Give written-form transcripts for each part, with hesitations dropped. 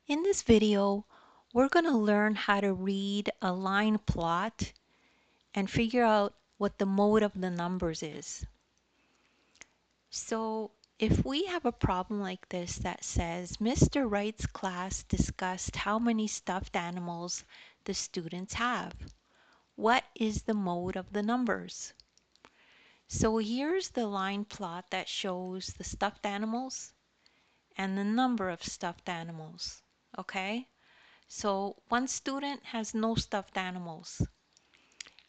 In this video, we're going to learn how to read a line plot and figure out what the mode of the numbers is. So if we have a problem like this that says Mr. Wright's class discussed how many stuffed animals the students have, what is the mode of the numbers? So here's the line plot that shows the stuffed animals and the number of stuffed animals, okay? So one student has no stuffed animals.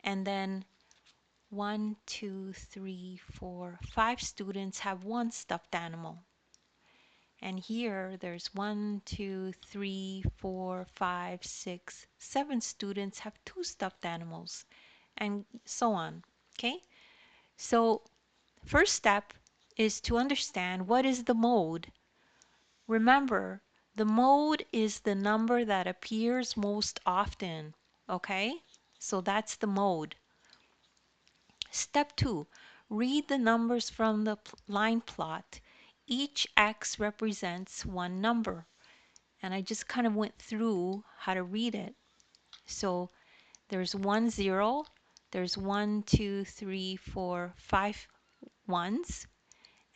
And then 1, 2, 3, 4, 5 students have one stuffed animal. And here there's 1, 2, 3, 4, 5, 6, 7 students have 2 stuffed animals, and so on. Okay? So first step is to understand what is the mode. Remember, the mode is the number that appears most often. Okay? So that's the mode. Step 2, read the numbers from the line plot. Each X represents one number. And I just kind of went through how to read it. So there's 1 0, there's 1, 2, 3, 4, 5 ones,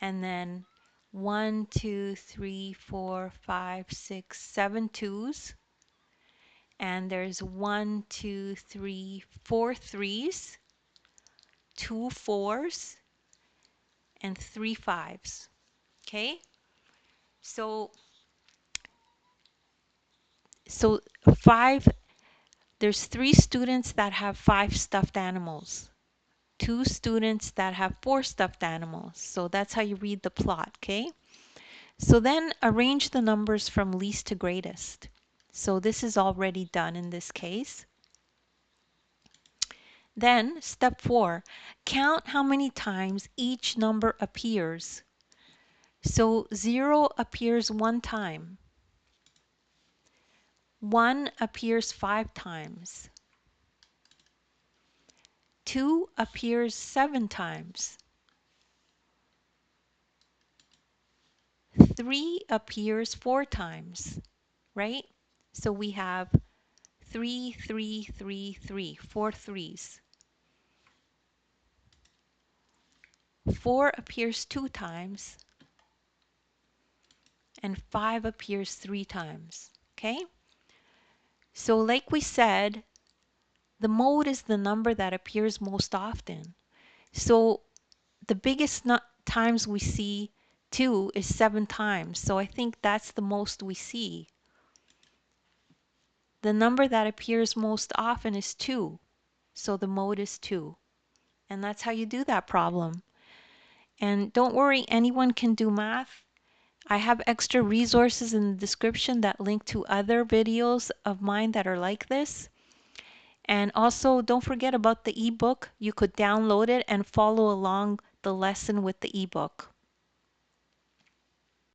and then 1, 2, 3, 4, 5, 6, 7 twos, and there's 1, 2, 3, 4 threes, 2 fours, and 3 fives. Okay? So 5, there's 3 students that have 5 stuffed animals. 2 students that have 4 stuffed animals. So that's how you read the plot, okay? So then arrange the numbers from least to greatest. So this is already done in this case. Then step 4, count how many times each number appears. So 0 appears 1 time. 1 appears 5 times. 2 appears 7 times. 3 appears 4 times, right? So we have 3, 3, 3, 3, 4 threes. 4 appears 2 times, and 5 appears 3 times, okay? So like we said, the mode is the number that appears most often. So the biggest times we see 2 is 7 times. So I think that's the most we see. The number that appears most often is 2. So the mode is 2. And that's how you do that problem. And don't worry, anyone can do math. I have extra resources in the description that link to other videos of mine that are like this. And also don't forget about the ebook. You could download it and follow along the lesson with the ebook.